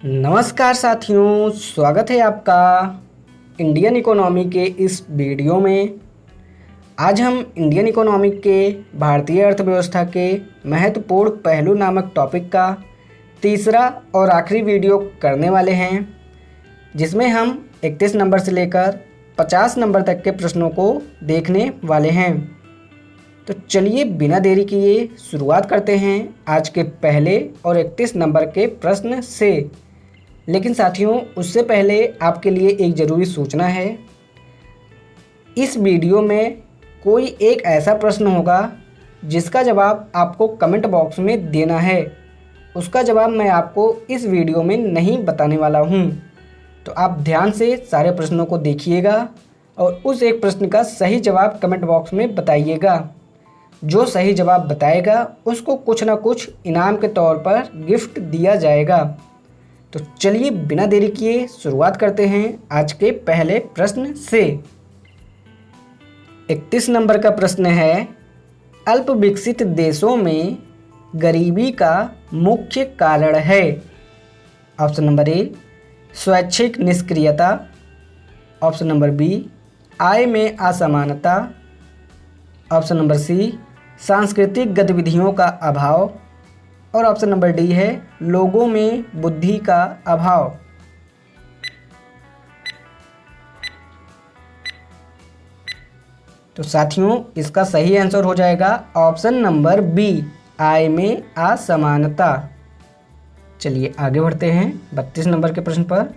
नमस्कार साथियों, स्वागत है आपका इंडियन इकोनॉमी के इस वीडियो में। आज हम इंडियन इकोनॉमी के भारतीय अर्थव्यवस्था के महत्वपूर्ण पहलू नामक टॉपिक का तीसरा और आखिरी वीडियो करने वाले हैं, जिसमें हम 31 नंबर से लेकर 50 नंबर तक के प्रश्नों को देखने वाले हैं। तो चलिए बिना देरी किए शुरुआत करते हैं आज के पहले और 31 नंबर के प्रश्न से। लेकिन साथियों, उससे पहले आपके लिए एक ज़रूरी सूचना है। इस वीडियो में कोई एक ऐसा प्रश्न होगा जिसका जवाब आपको कमेंट बॉक्स में देना है। उसका जवाब मैं आपको इस वीडियो में नहीं बताने वाला हूँ। तो आप ध्यान से सारे प्रश्नों को देखिएगा और उस एक प्रश्न का सही जवाब कमेंट बॉक्स में बताइएगा। जो सही जवाब बताएगा उसको कुछ ना कुछ इनाम के तौर पर गिफ्ट दिया जाएगा। तो चलिए बिना देरी किए शुरुआत करते हैं आज के पहले प्रश्न से। 31 नंबर का प्रश्न है, अल्प विकसित देशों में गरीबी का मुख्य कारण है। ऑप्शन नंबर ए, स्वैच्छिक निष्क्रियता। ऑप्शन नंबर बी, आय में असमानता। ऑप्शन नंबर सी, सांस्कृतिक गतिविधियों का अभाव। और ऑप्शन नंबर डी है लोगों में बुद्धि का अभाव। तो साथियों, इसका सही आंसर हो जाएगा ऑप्शन नंबर बी, आय में असमानता। चलिए आगे बढ़ते हैं 32 नंबर के प्रश्न पर।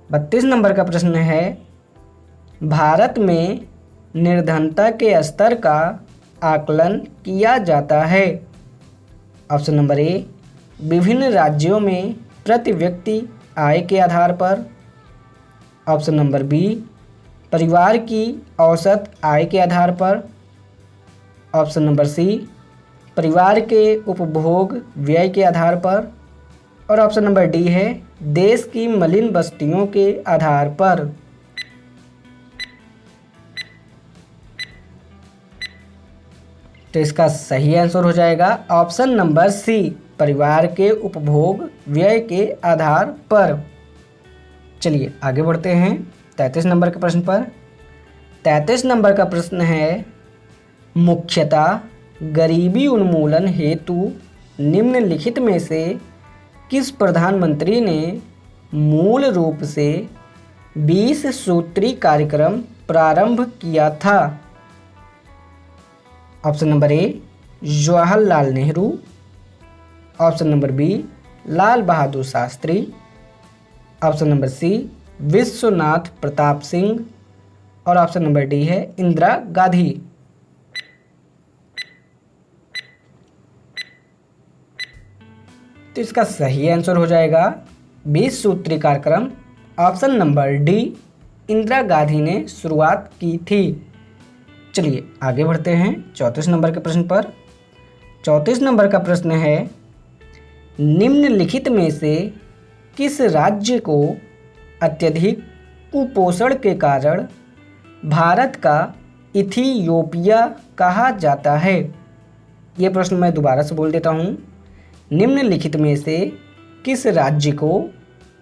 32 नंबर का प्रश्न है, भारत में निर्धनता के स्तर का आकलन किया जाता है। ऑप्शन नंबर ए, विभिन्न राज्यों में प्रति व्यक्ति आय के आधार पर। ऑप्शन नंबर बी, परिवार की औसत आय के आधार पर। ऑप्शन नंबर सी, परिवार के उपभोग व्यय के आधार पर। और ऑप्शन नंबर डी है देश की मलिन बस्तियों के आधार पर। तो इसका सही आंसर हो जाएगा ऑप्शन नंबर सी, परिवार के उपभोग व्यय के आधार पर। चलिए आगे बढ़ते हैं 33 नंबर के प्रश्न पर। 33 नंबर का प्रश्न है, मुख्यतः गरीबी उन्मूलन हेतु निम्नलिखित में से किस प्रधानमंत्री ने मूल रूप से 20 सूत्री कार्यक्रम प्रारंभ किया था। Option number A, Jawaharlal Nehru. Option number B, Lal Bahadur Shastri. Option number C, Vishwanath Pratap Singh. और ऑप्शन नंबर डी है इंदिरा गांधी। तो इसका सही आंसर हो जाएगा 20 सूत्री कार्यक्रम option number D, Indira Gandhi ने शुरुआत की थी। चलिए आगे बढ़ते हैं 34 नंबर के प्रश्न पर। 34 नंबर का प्रश्न है, निम्नलिखित में से किस राज्य को अत्यधिक कुपोषण के कारण भारत का इथियोपिया कहा जाता है। ये प्रश्न मैं दोबारा से बोल देता हूँ। निम्नलिखित में से किस राज्य को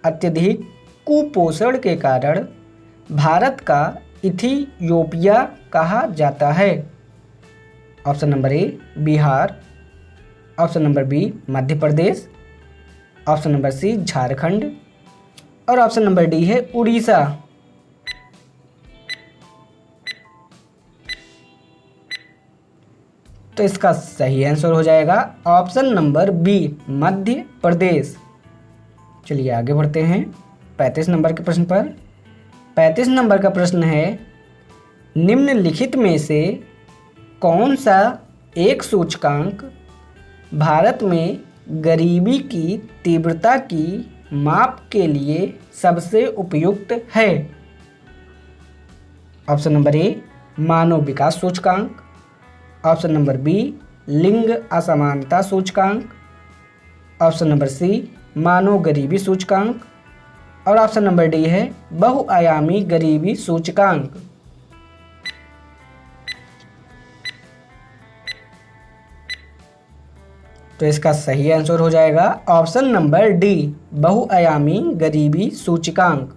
अत्यधिक कुपोषण के कारण भारत का इथियोपिया कहा जाता है। Option number A, Bihar. Option number B, Madhya Pradesh. Option number C, Jharkhand. और ऑप्शन नंबर डी है उड़ीसा। तो इसका सही आंसर हो जाएगा ऑप्शन नंबर बी, मध्य प्रदेश। चलिए आगे बढ़ते हैं 35 नंबर के प्रश्न पर। 35 नंबर का प्रश्न है, निम्नलिखित में से कौन सा एक सूचकांक भारत में गरीबी की तीव्रता की माप के लिए सबसे उपयुक्त है। ऑप्शन नंबर ए, मानव विकास सूचकांक। ऑप्शन नंबर बी, लिंग असमानता सूचकांक। ऑप्शन नंबर सी, मानव गरीबी सूचकांक। और ऑप्शन नंबर डी है बहुआयामी गरीबी सूचकांक। तो तो इसका सही आंसर हो जाएगा ऑप्शन नंबर डी, बहुआयामी गरीबी सूचकांक।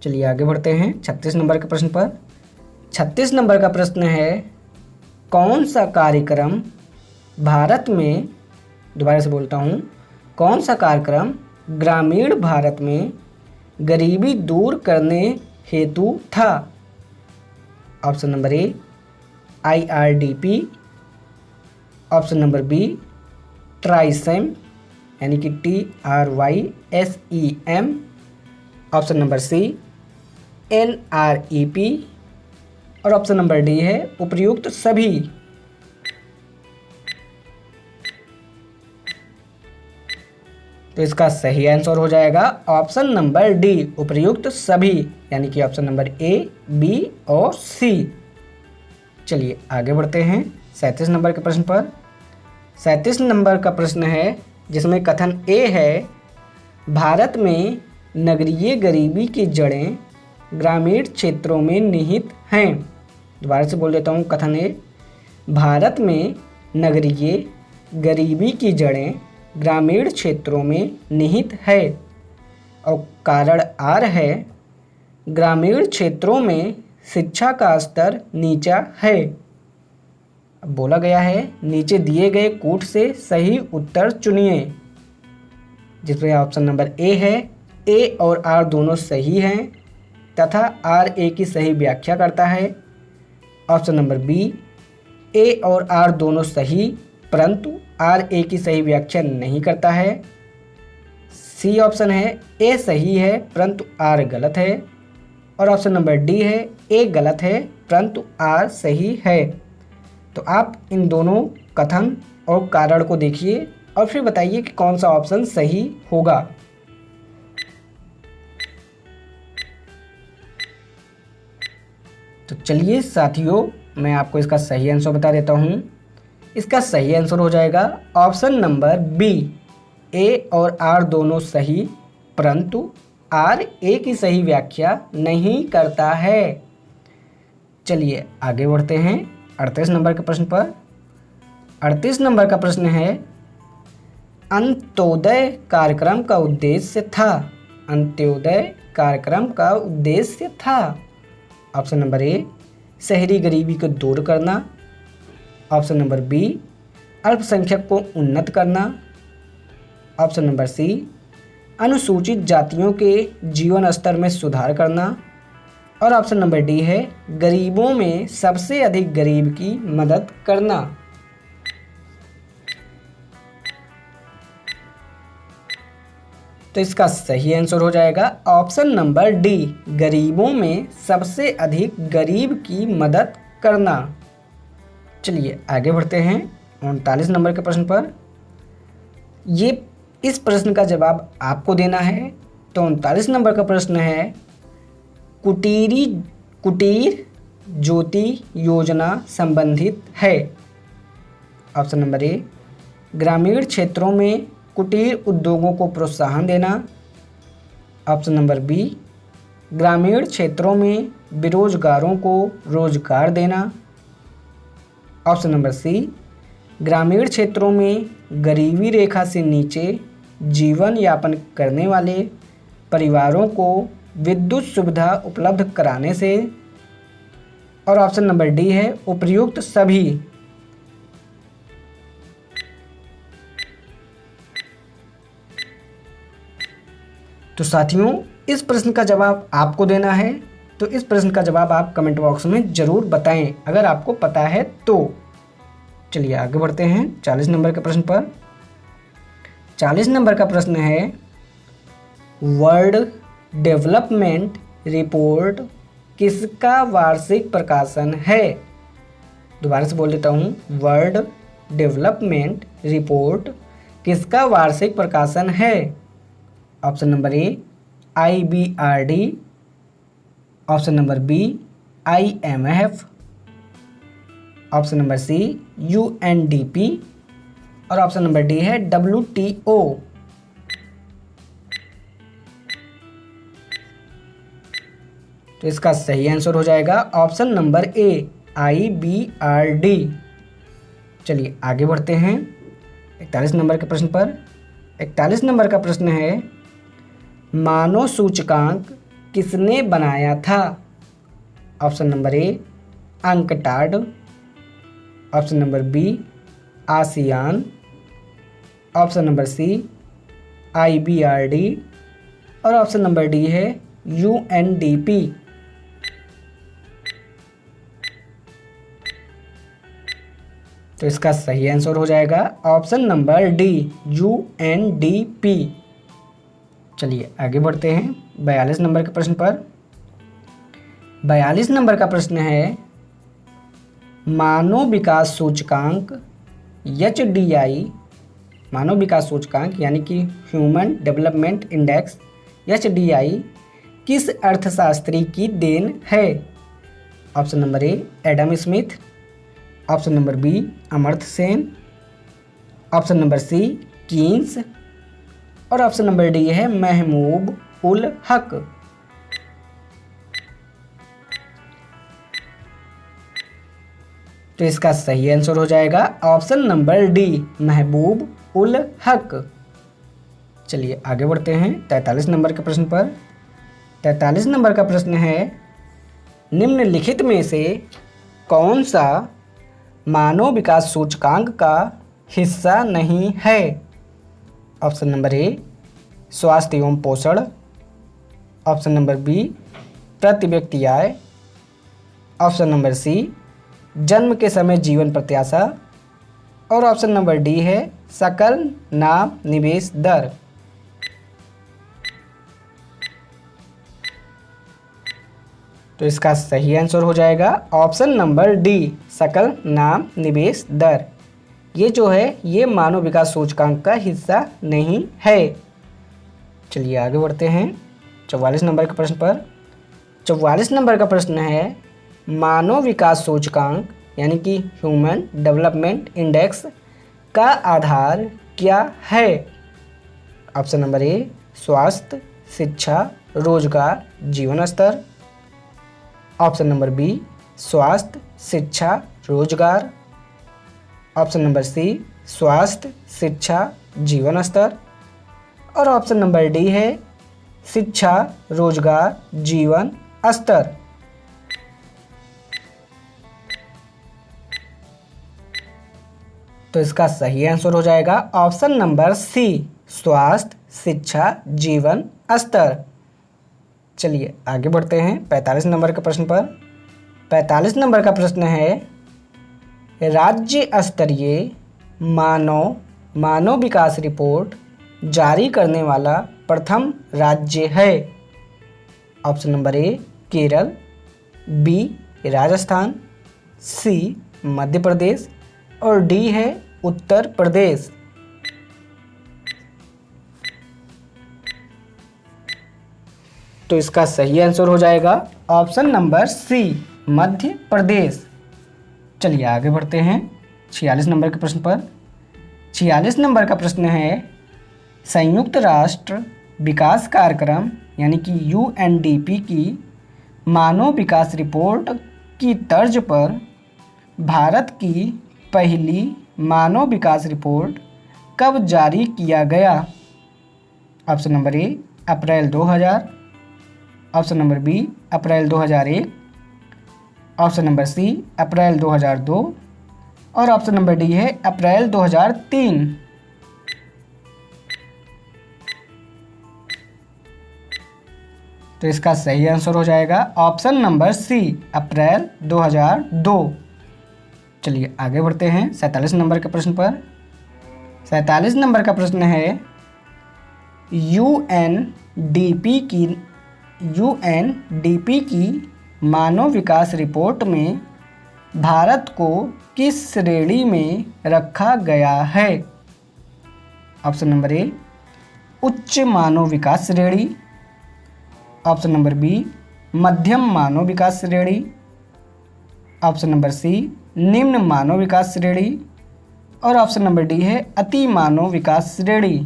चलिए आगे बढ़ते हैं 36 नंबर के प्रश्न पर। 36 नंबर का प्रश्न है, कौन सा कार्यक्रम भारत में, दोबारा से बोलता हूँ, कौन सा कार्यक्रम ग्रामीण भारत में गरीबी दूर करने हेतु था? Option number A IRDP, option number B TRYSEM यानी कि TRYSEM, option number C NREP और ऑप्शन नंबर डी है उपर्युक्त सभी। तो इसका सही आंसर हो जाएगा ऑप्शन नंबर डी, उपर्युक्त सभी, यानी कि ऑप्शन नंबर ए, बी और सी। चलिए आगे बढ़ते हैं 37 नंबर के प्रश्न पर। 37 नंबर का प्रश्न है जिसमें कथन ए है, भारत में नगरीय गरीबी की जड़ें ग्रामीण क्षेत्रों में निहित हैं। दोबारा से बोल देता हूँ, कथन ए, भारत में नगरीय गरीबी की जड़ें ग्रामीण क्षेत्रों में निहित है और कारण आर है, ग्रामीण क्षेत्रों में शिक्षा का स्तर नीचा है। अब बोला गया है नीचे दिए गए कूट से सही उत्तर चुनिए, जिसमें ऑप्शन नंबर ए है, ए और आर दोनों सही हैं तथा आर ए की सही व्याख्या करता है। ऑप्शन नंबर बी, ए और आर दोनों सही परंतु आर ए की सही व्याख्या नहीं करता है। सी ऑप्शन है, ए सही है परंतु आर गलत है। और ऑप्शन नंबर डी है, ए गलत है परंतु आर सही है। तो आप इन दोनों कथन और कारण को देखिए और फिर बताइए कि कौन सा ऑप्शन सही होगा। तो चलिए साथियों, मैं आपको इसका सही आंसर बता देता हूँ। इसका सही आंसर हो जाएगा ऑप्शन नंबर बी, ए और आर दोनों सही परंतु आर ए की सही व्याख्या नहीं करता है। चलिए आगे बढ़ते हैं 38 नंबर के प्रश्न पर। 38 नंबर का प्रश्न है, अंत्योदय कार्यक्रम का उद्देश्य था। अंत्योदय कार्यक्रम का उद्देश्य था। ऑप्शन नंबर ए, शहरी गरीबी को दूर करना। ऑप्शन नंबर बी, अल्पसंख्यक को उन्नत करना। ऑप्शन नंबर सी, अनुसूचित जातियों के जीवन स्तर में सुधार करना। और ऑप्शन नंबर डी है, गरीबों में सबसे अधिक गरीब की मदद करना। तो इसका सही आंसर हो जाएगा ऑप्शन नंबर डी, गरीबों में सबसे अधिक गरीब की मदद करना। चलिए आगे बढ़ते हैं 39 नंबर के प्रश्न पर। इस प्रश्न का जवाब आपको देना है। तो 39 नंबर का प्रश्न है, कुटीर ज्योति योजना संबंधित है। ऑप्शन नंबर ए, ग्रामीण क्षेत्रों में कुटीर उद्योगों को प्रोत्साहन देना। ऑप्शन नंबर बी, ग्रामीण क्षेत्रों में बेरोजगारों को रोजगार देना। ऑप्शन नंबर सी, ग्रामीण क्षेत्रों में गरीबी रेखा से नीचे जीवन यापन करने वाले परिवारों को विद्युत सुविधा उपलब्ध कराने से। और ऑप्शन नंबर डी है उपर्युक्त सभी। तो साथियों, इस प्रश्न का जवाब आपको देना है। तो इस प्रश्न का जवाब आप कमेंट बॉक्स में ज़रूर बताएं अगर आपको पता है तो। चलिए आगे बढ़ते हैं 40 नंबर के प्रश्न पर। 40 नंबर का प्रश्न है, वर्ल्ड डेवलपमेंट रिपोर्ट किसका वार्षिक प्रकाशन है? दोबारा से बोल देता हूँ, वर्ल्ड डेवलपमेंट रिपोर्ट किसका वार्षिक प्रकाशन है? Option number A, IBRD। Option number B, IMF। Option number C, UNDP। और ऑप्शन नंबर डी है WTO। तो इसका सही आंसर हो जाएगा ऑप्शन नंबर ए, IBRD। चलिए आगे बढ़ते हैं 41 नंबर के प्रश्न पर 41 नंबर का प्रश्न है, मानव सूचकांक किसने बनाया था? Option number A UNCTAD, option number B ASEAN, option number C IBRD और ऑप्शन नंबर डी है UNDP। तो इसका सही आंसर हो जाएगा ऑप्शन नंबर डी UNDP। चलिए आगे बढ़ते हैं 42 नंबर के प्रश्न पर। 42 नंबर का प्रश्न है, मानव विकास सूचकांक HDI, मानव विकास सूचकांक यानी कि ह्यूमन डेवलपमेंट इंडेक्स HDI किस अर्थशास्त्री की देन है? Option number A Adam Smith, option number B Amartya Sen, option number C Keynes और ऑप्शन नंबर डी है महमूद उल हक। तो इसका सही आंसर हो जाएगा ऑप्शन नंबर डी महबूब उल हक। चलिए आगे बढ़ते हैं 43 नंबर के प्रश्न पर। 43 नंबर का प्रश्न है, निम्नलिखित में से कौन सा मानव विकास सूचकांक का हिस्सा नहीं है? ऑप्शन नंबर ए स्वास्थ्य एवं पोषण, ऑप्शन नंबर बी प्रति व्यक्ति आय, ऑप्शन नंबर सी जन्म के समय जीवन प्रत्याशा और ऑप्शन नंबर डी है सकल नाम निवेश दर। तो इसका सही आंसर हो जाएगा ऑप्शन नंबर डी सकल नाम निवेश दर। ये जो है ये मानव विकास सूचकांक का हिस्सा नहीं है। चलिए आगे बढ़ते हैं 44 नंबर के प्रश्न पर। 44 नंबर का प्रश्न है, मानव विकास सूचकांक यानी कि ह्यूमन डेवलपमेंट इंडेक्स का आधार क्या है? ऑप्शन नंबर ए स्वास्थ्य, शिक्षा, रोजगार, जीवन स्तर, ऑप्शन नंबर बी स्वास्थ्य, शिक्षा, रोजगार, ऑप्शन नंबर सी स्वास्थ्य, शिक्षा, जीवन स्तर और ऑप्शन नंबर डी है शिक्षा, रोजगार, जीवन स्तर। तो इसका सही आंसर हो जाएगा ऑप्शन नंबर सी स्वास्थ्य, शिक्षा, जीवन स्तर। चलिए आगे बढ़ते हैं 45 नंबर के प्रश्न पर। 45 नंबर का प्रश्न है, राज्य स्तरीय मानव विकास रिपोर्ट जारी करने वाला प्रथम राज्य है? Option number A Kerala, B Rajasthan, C Madhya Pradesh और डी है उत्तर प्रदेश। तो इसका सही आंसर हो जाएगा ऑप्शन नंबर सी मध्य प्रदेश। चलिए आगे बढ़ते हैं 46 नंबर के प्रश्न पर। 46 नंबर का प्रश्न है, संयुक्त राष्ट्र विकास कार्यक्रम यानी कि UNDP की मानव विकास रिपोर्ट की तर्ज पर भारत की पहली मानव विकास रिपोर्ट कब जारी किया गया? Option number A April 2000, option number B April 2001, option number C April 2002 और ऑप्शन नंबर डी है अप्रैल 2003। तो इसका सही आंसर हो जाएगा ऑप्शन नंबर सी अप्रैल 2002। चलिए आगे बढ़ते हैं 47 नंबर के प्रश्न पर। 47 नंबर का प्रश्न है, UNDP की मानव विकास रिपोर्ट में भारत को किस श्रेणी में रखा गया है? ऑप्शन नंबर ए उच्च मानव विकास श्रेणी, ऑप्शन नंबर बी मध्यम मानव विकास श्रेणी, ऑप्शन नंबर सी निम्न मानव विकास श्रेणी और ऑप्शन नंबर डी है अति मानव विकास श्रेणी।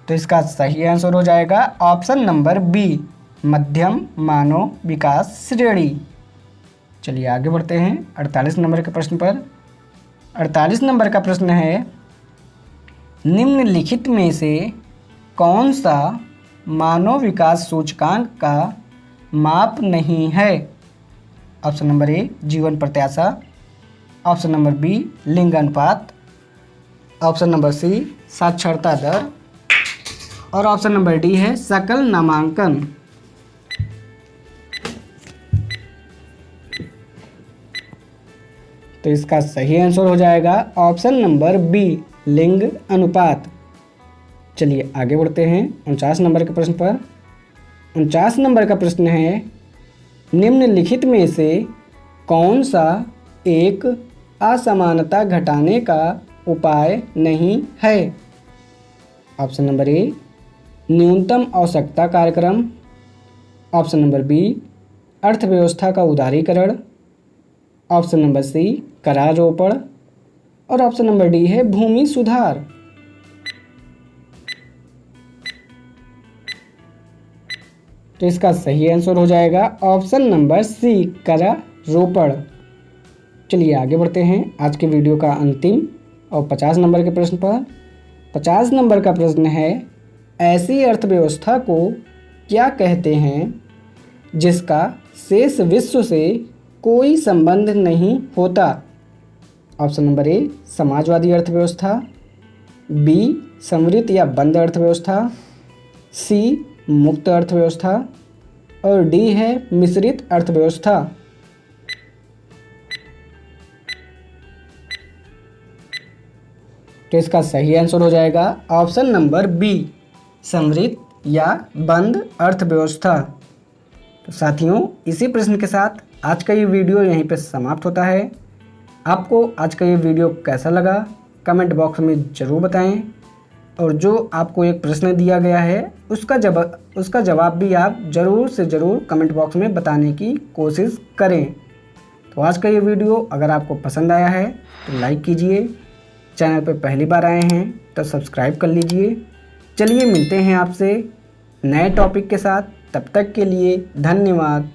तो इसका सही आंसर हो जाएगा ऑप्शन नंबर बी मध्यम मानव विकास श्रेणी। चलिए आगे बढ़ते हैं 48 नंबर के प्रश्न पर। 48 नंबर का प्रश्न है, निम्नलिखित में से कौन सा मानव विकास सूचकांक का माप नहीं है? ऑप्शन नंबर ए जीवन प्रत्याशा, ऑप्शन नंबर बी लिंग अनुपात, ऑप्शन नंबर सी साक्षरता दर और ऑप्शन नंबर डी है सकल नामांकन। तो इसका सही आंसर हो जाएगा ऑप्शन नंबर बी लिंग अनुपात। चलिए आगे बढ़ते हैं 49 नंबर के प्रश्न पर। 49 नंबर का प्रश्न है, निम्नलिखित में से कौन सा एक असमानता घटाने का उपाय नहीं है? ऑप्शन नंबर ए न्यूनतम आवश्यकता कार्यक्रम, ऑप्शन नंबर बी अर्थव्यवस्था का उदारीकरण, ऑप्शन नंबर सी करारोपण और ऑप्शन नंबर डी है भूमि सुधार। तो इसका सही आंसर हो जाएगा ऑप्शन नंबर सी करारोपण। चलिए आगे बढ़ते हैं आज के वीडियो का अंतिम और 50 नंबर के प्रश्न पर। 50 नंबर का प्रश्न है, ऐसी अर्थव्यवस्था को क्या कहते हैं जिसका शेष विश्व से कोई संबंध नहीं होता? ऑप्शन नंबर ए समाजवादी अर्थव्यवस्था, बी समृद्ध या बंद अर्थव्यवस्था, सी मुक्त अर्थव्यवस्था और डी है मिश्रित अर्थव्यवस्था। तो इसका सही आंसर हो जाएगा ऑप्शन नंबर बी समृद्ध या बंद अर्थव्यवस्था। तो साथियों, इसी प्रश्न के साथ आज का ये वीडियो यहीं पे समाप्त होता है। आपको आज का ये वीडियो कैसा लगा कमेंट बॉक्स में ज़रूर बताएं और जो आपको एक प्रश्न दिया गया है उसका जवाब भी आप ज़रूर से ज़रूर कमेंट बॉक्स में बताने की कोशिश करें। तो आज का ये वीडियो अगर आपको पसंद आया है तो लाइक कीजिए, चैनल पर पहली बार आए हैं तो सब्सक्राइब कर लीजिए। चलिए मिलते हैं आपसे नए टॉपिक के साथ, तब तक के लिए धन्यवाद।